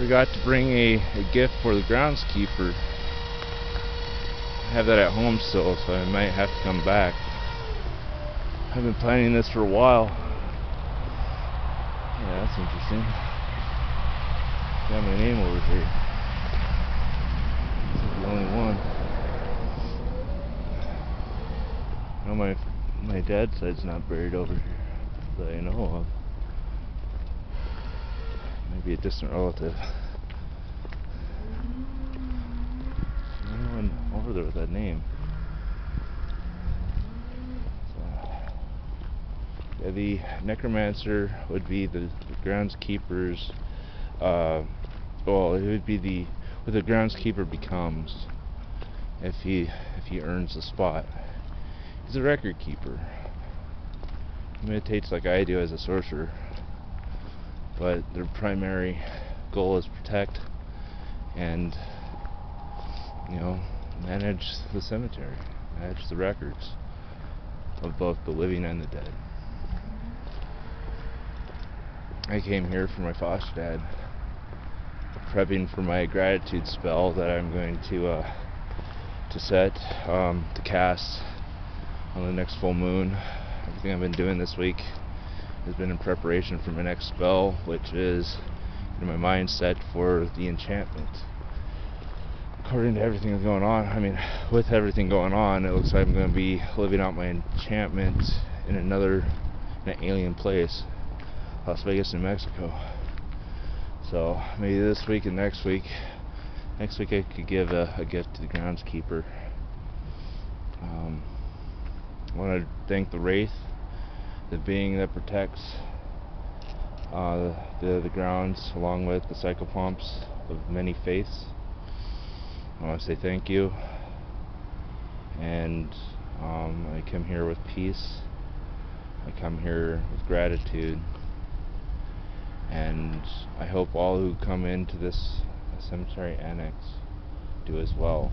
Forgot to bring a gift for the groundskeeper. I have that at home still, so I might have to come back. I've been planning this for a while. Yeah, that's interesting. Got my name over here. This is the only one. No, my dad's side's not buried over here that I know of. Maybe a distant relative. Anyone over there with that name? So, yeah, the necromancer would be the groundskeeper's. Well, it would be what the groundskeeper becomes if he earns the spot. He's a record keeper. He meditates like I do as a sorcerer, but their primary goal is protect and, you know, manage the cemetery, manage the records of both the living and the dead. I came here for my foster dad, prepping for my gratitude spell that I'm going to set, to cast on the next full moon. Everything I've been doing this week has been in preparation for my next spell, which is in my mindset for the enchantment. According to everything that's going on, I mean, with everything going on, it looks like I'm going to be living out my enchantment in an alien place, Las Vegas, New Mexico. So maybe this week and next week I could give a gift to the groundskeeper. I want to thank the Wraith, the being that protects the grounds, along with the psychopomps of many faiths. I want to say thank you, and I come here with peace. I come here with gratitude, and I hope all who come into this cemetery annex do as well.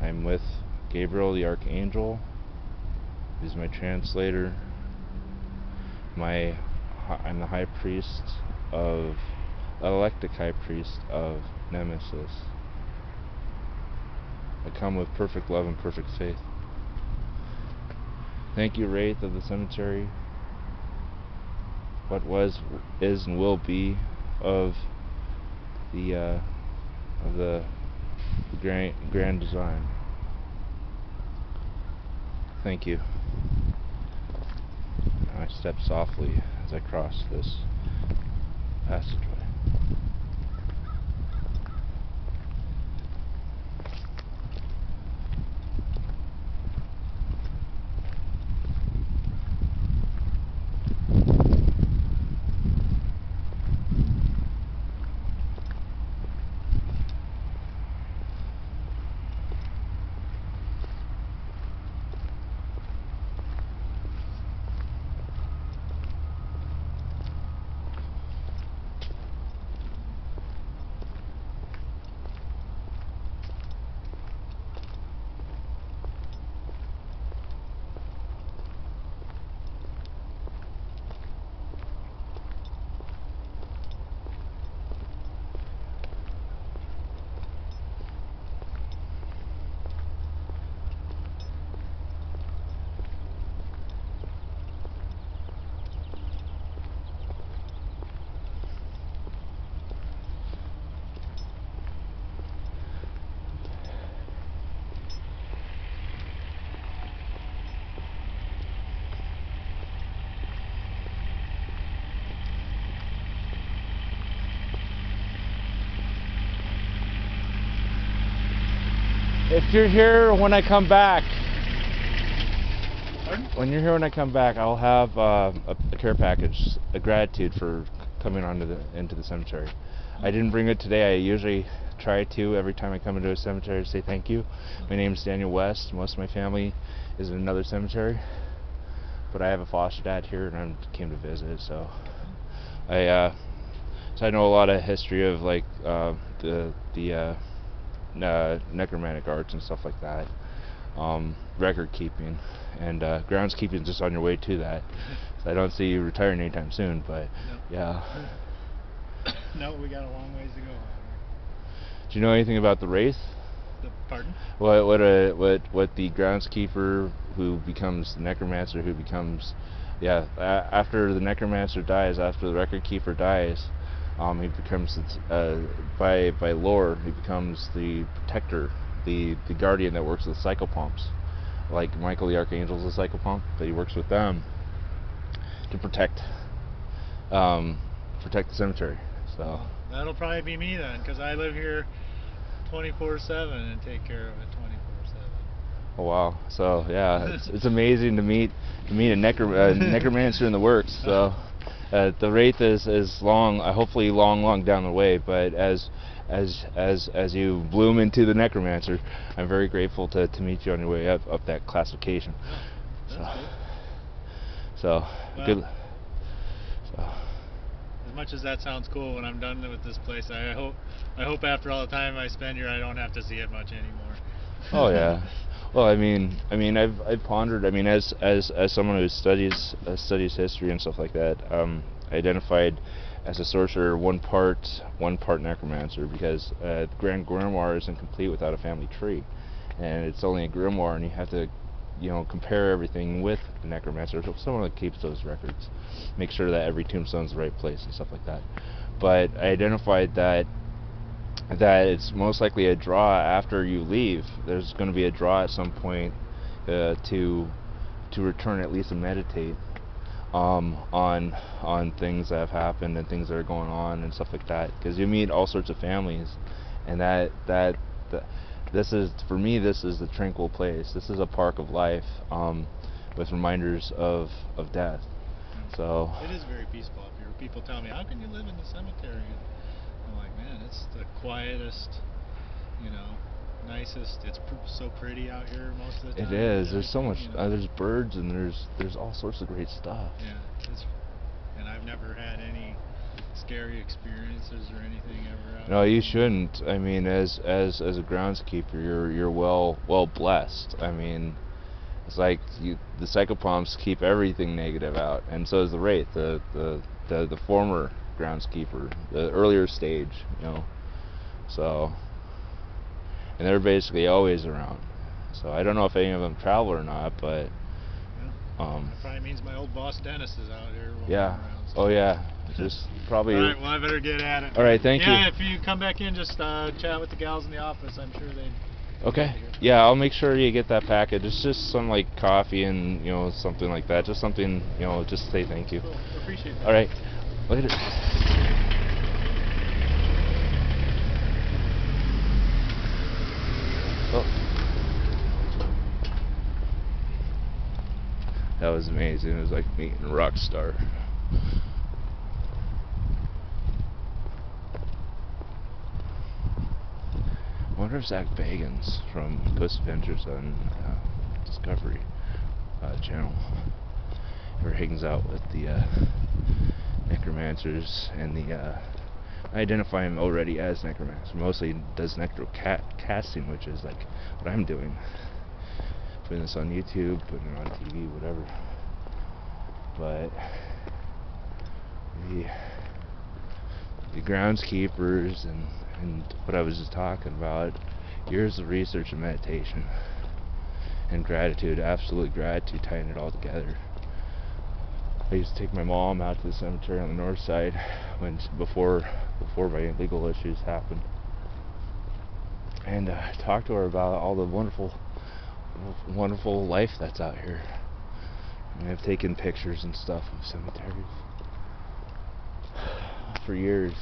I'm with Gabriel the Archangel. He's my translator. I'm the high priest of, electic high priest of Nemesis. I come with perfect love and perfect faith. Thank you, Wraith of the cemetery. What was, is, and will be of the grand design. Thank you. I step softly as I cross this passageway. If you're here when I come back, when you're here when I come back, I'll have a care package, a gratitude for coming into the cemetery. I didn't bring it today. I usually try to every time I come into a cemetery to say thank you. My name is Daniel West. Most of my family is in another cemetery, but I have a foster dad here, and I came to visit. So I know a lot of history of like the necromantic arts and stuff like that, record keeping, and groundskeeping is just on your way to that. So I don't see you retiring anytime soon, but yeah. No, we got a long ways to go. Do you know anything about the wraith? Pardon? What the groundskeeper who becomes the necromancer who becomes, yeah, after the necromancer dies, after the record keeper dies, he becomes by lore he becomes the protector, the guardian that works with psychopomps, like Michael the Archangel's a psychopomp, but he works with them to protect the cemetery. So that'll probably be me then, because I live here 24/7 and take care of it 24/7. Oh wow! So yeah, it's amazing to meet a necromancer in the works. So the wraith is long, hopefully long down the way. But as you bloom into the necromancer, I'm very grateful to meet you on your way up that classification. So well, good. So. As much as that sounds cool, when I'm done with this place, I hope after all the time I spend here, I don't have to see it much anymore. Oh yeah. Well, I mean, I've pondered. I mean, as someone who studies history and stuff like that, I identified as a sorcerer one part necromancer, because the Grand Grimoire isn't complete without a family tree, and it's only a grimoire, and you have to, compare everything with the necromancer, someone that keeps those records, make sure that every tombstone's the right place and stuff like that. But I identified that it's most likely a draw after you leave. There's going to be a draw at some point to return at least and meditate on things that have happened and things that are going on and stuff like that, because you meet all sorts of families, and this is, for me, this is the tranquil place. This is a park of life, with reminders of death. So it is very peaceful up here. People tell me, how can you live in the cemetery? I'm like, man, it's the quietest, nicest. It's so pretty out here most of the time. It is. There's so much. There's birds, and there's all sorts of great stuff. Yeah, and I've never had any scary experiences or anything ever out. No, you shouldn't. I mean, as a groundskeeper, you're well blessed. I mean, it's like the psychopomps keep everything negative out, and so is the wraith, the former groundskeeper, the earlier stage, So, and they're basically always around. So I don't know if any of them travel or not, but that probably means my old boss Dennis is out here. Yeah. Around, so. Oh yeah. Just probably. All right. Well, I better get at it. All right. Thank you. Yeah. If you come back in, just chat with the gals in the office. I'm sure they'd. Okay. Yeah, I'll make sure you get that package. It's just some like coffee and something like that. Just something just to say thank you. Cool. Appreciate that. All right. Later. Oh. That was amazing. It was like meeting a rock star. I wonder if Zach Bagans from Ghost Adventures on Discovery Channel ever hangs out with the necromancers and I identify him already as necromancer. Mostly does necro casting, which is like what I'm doing. Putting this on YouTube, putting it on TV, whatever. But the groundskeepers and what I was just talking about, years of research and meditation and gratitude, absolute gratitude, tying it all together. I used to take my mom out to the cemetery on the north side before my legal issues happened, and talk to her about all the wonderful life that's out here. And I've taken pictures and stuff of cemeteries for years.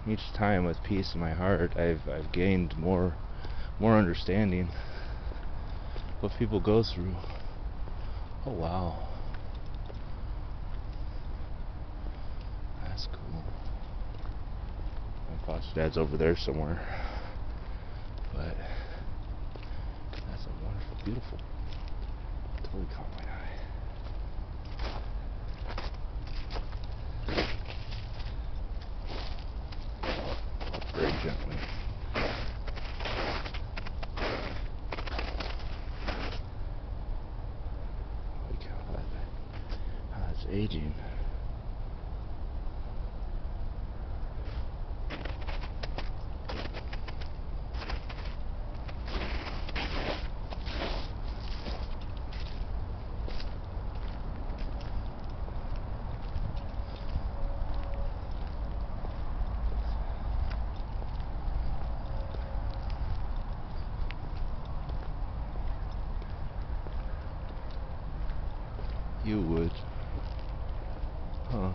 Each time, with peace in my heart, I've gained more understanding what people go through. Oh wow, that's cool. My foster dad's over there somewhere, but that's a wonderful, beautiful. Totally caught my eye. Very gently. Holy cow, that's aging. you would. Huh.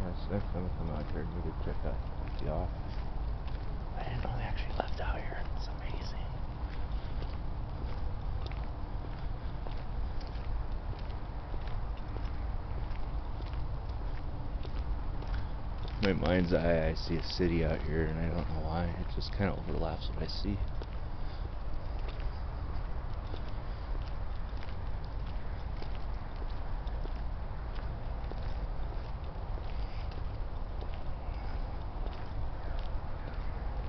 Yes, next time I come out here, I need to check out the office. I didn't know they actually left out here. It's amazing. In my mind's eye, I see a city out here, and I don't know why. It just kind of overlaps what I see.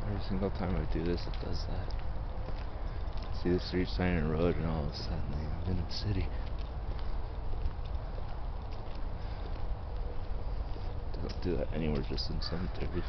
Every single time I do this, it does that. See the street sign and road, and all of a sudden I'm in the city. Don't do that anywhere, just in cemeteries.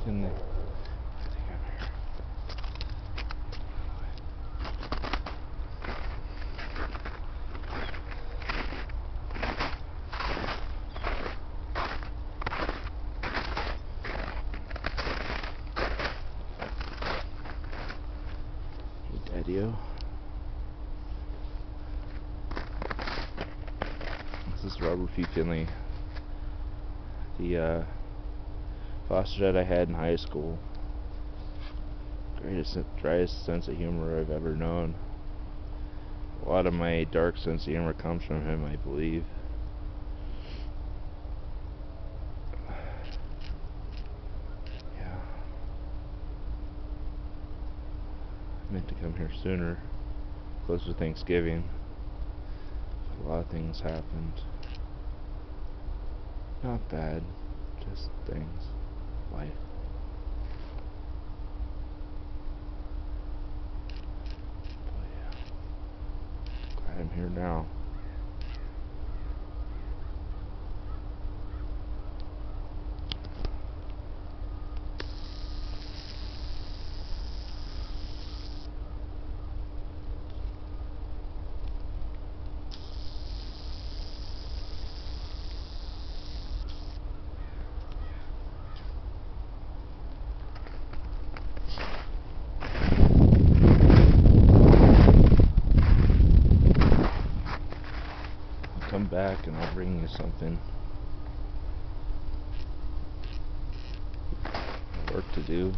In there. I think I'm here. Hey, Daddy-o. This is Robert P. Finley. The foster dad I had in high school. Driest sense of humor I've ever known. A lot of my dark sense of humor comes from him, I believe. Yeah. I meant to come here sooner, close to Thanksgiving. A lot of things happened. Not bad, just things. Life. But yeah, glad I'm here now. Come back and I'll bring you something. Work to do.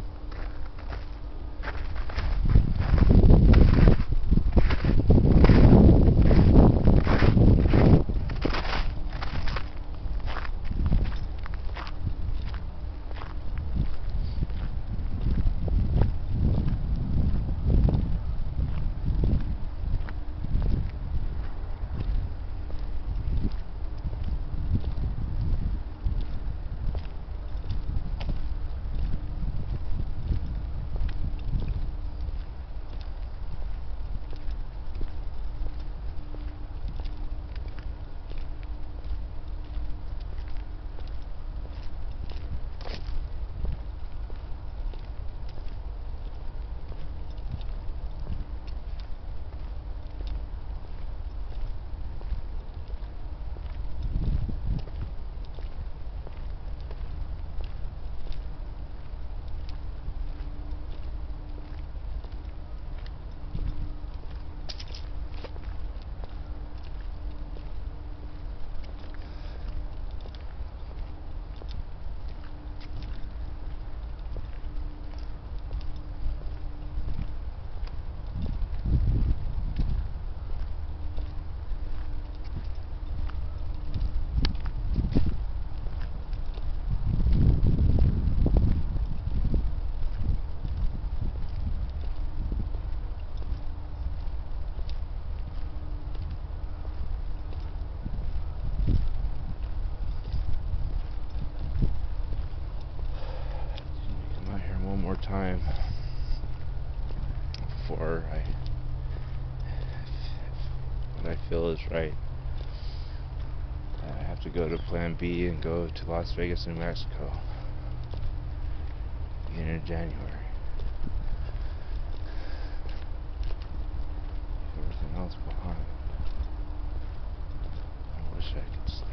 time before what I feel is right. I have to go to Plan B and go to Las Vegas, New Mexico, beginning of January. Everything else behind. I wish I could stay.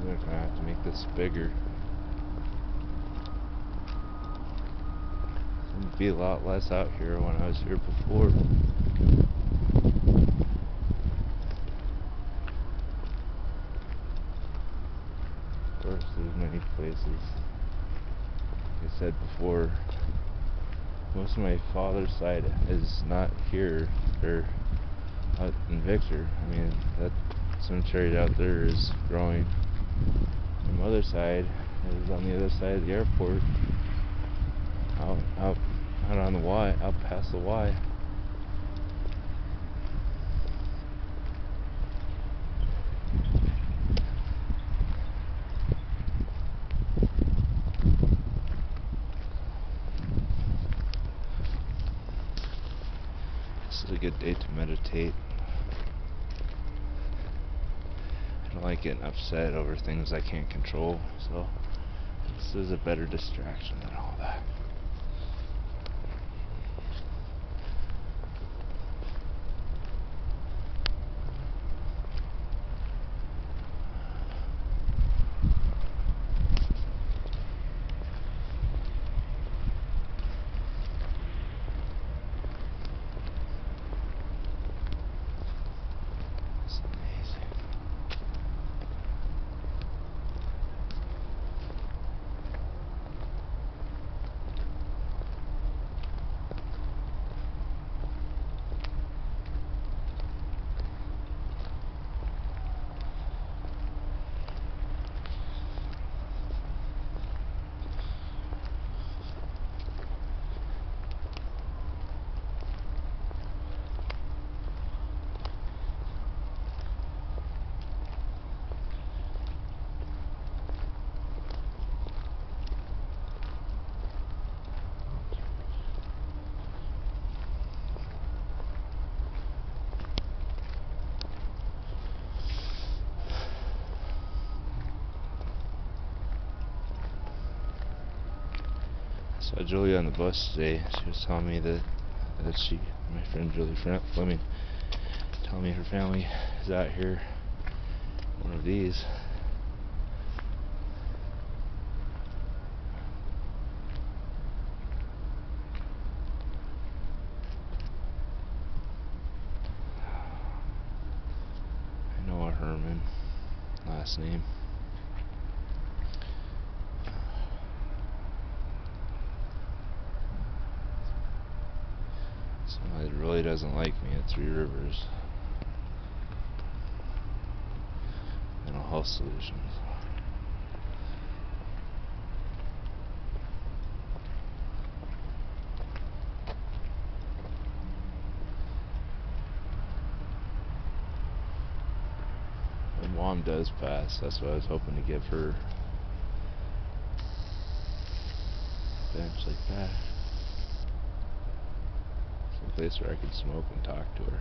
They're gonna have to make this bigger. It'd be a lot less out here when I was here before. Of course, there's many places. Like I said before, most of my father's side is not here. They're out in Victor. I mean, that cemetery out there is growing. My mother's side is on the other side of the airport, out on the Y, out past the Y. is a good day to meditate. I don't like getting upset over things I can't control, so this is a better distraction than all that. Saw Julie on the bus today. She was telling me that my friend Julie Fleming, telling me her family is out here. One of these. I know a Herman, last name. Somebody that really doesn't like me at Three Rivers. Mental Health Solutions. My mom does pass. That's what I was hoping to give her. Bench like that. Some place where I could smoke and talk to her.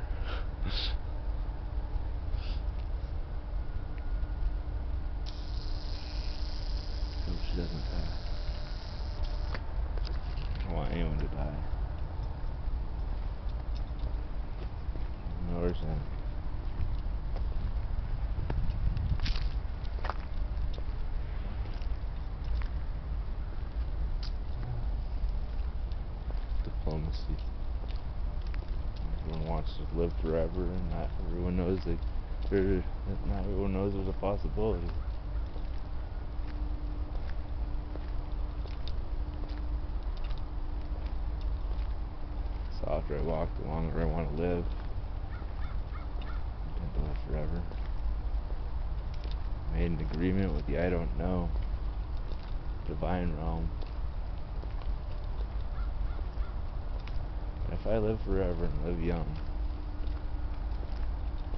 Hope she doesn't die. I don't want anyone to die. No worse than. Diplomacy. Everyone wants to live forever, and not everyone knows not everyone knows there's a possibility. So after I walk, the longer I want to live. I don't live forever. I made an agreement with the I don't know. Divine realm. If I live forever and live young,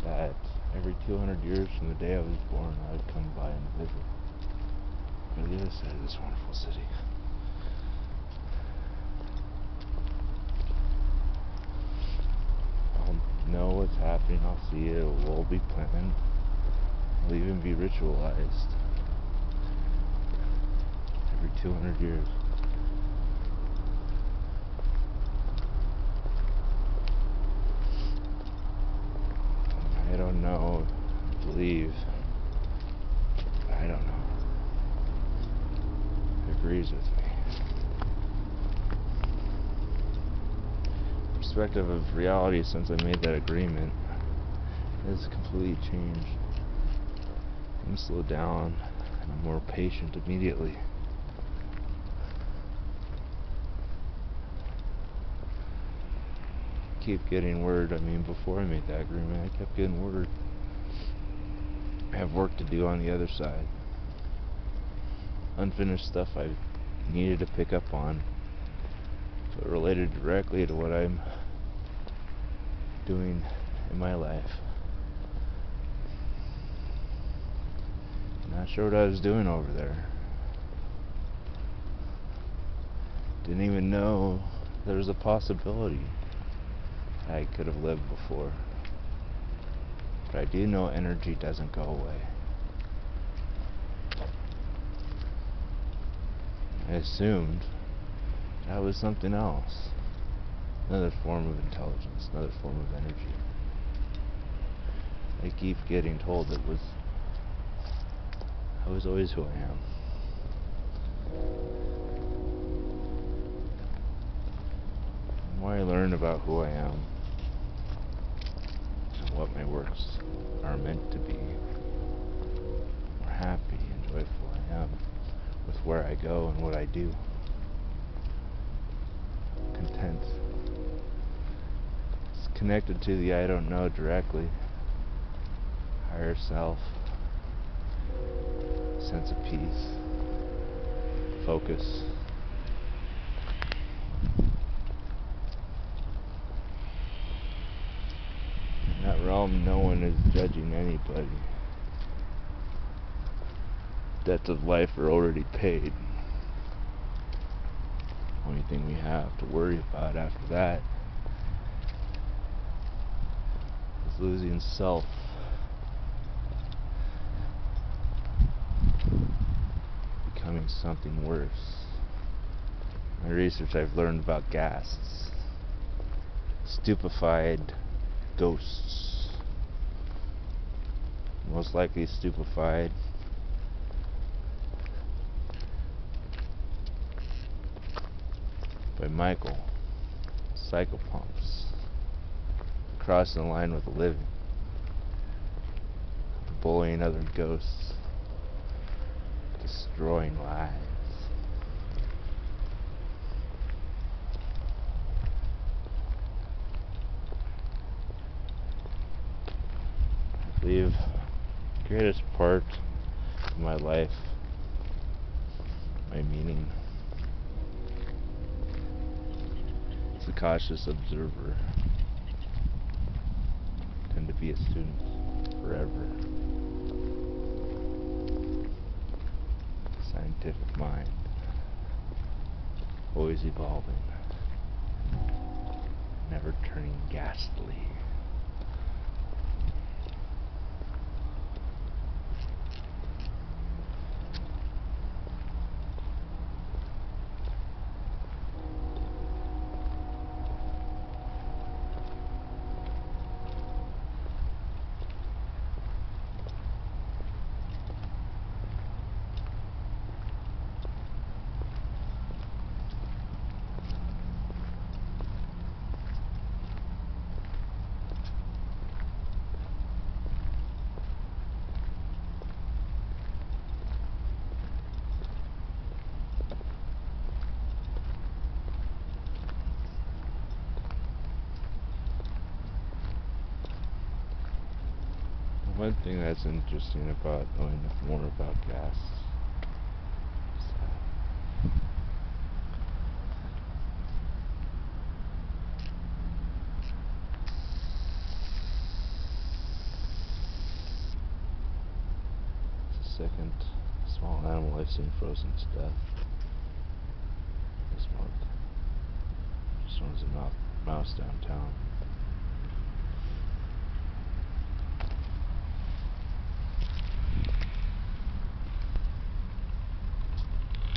that every 200 years from the day I was born, I would come by and visit. Go to the other side of this wonderful city. I'll know what's happening, I'll see it, it will be planned. It'll even be ritualized. Every 200 years. I don't know, believe, I don't know. It agrees with me. Perspective of reality since I made that agreement has completely changed. I'm slowed down and I'm more patient immediately. Keep getting word. I mean, before I made that agreement, I kept getting word. I have work to do on the other side. Unfinished stuff I needed to pick up on, but related directly to what I'm doing in my life. Not sure what I was doing over there. Didn't even know there was a possibility. I could have lived before. But I do know energy doesn't go away. I assumed that was something else. Another form of intelligence, another form of energy. I keep getting told I was always who I am. The more I learn about who I am and what my works are meant to be, the more happy and joyful I am with where I go and what I do. Content. It's connected to the I don't know directly. Higher self. Sense of peace. Focus. In that realm, no one is judging anybody. Debts of life are already paid. Only thing we have to worry about after that is losing self. Becoming something worse. In my research, I've learned about ghasts. Stupefied ghosts. Most likely stupefied by Michael. Psychopumps. Crossing the line with the living. Bullying other ghosts. Destroying lives. I believe the greatest part of my life, my meaning, is the cautious observer. I tend to be a student forever. Scientific mind, always evolving, never turning ghastly. One thing that's interesting about knowing more about gas is it's the second small animal I've seen frozen to death this month. Just one was a mouse downtown.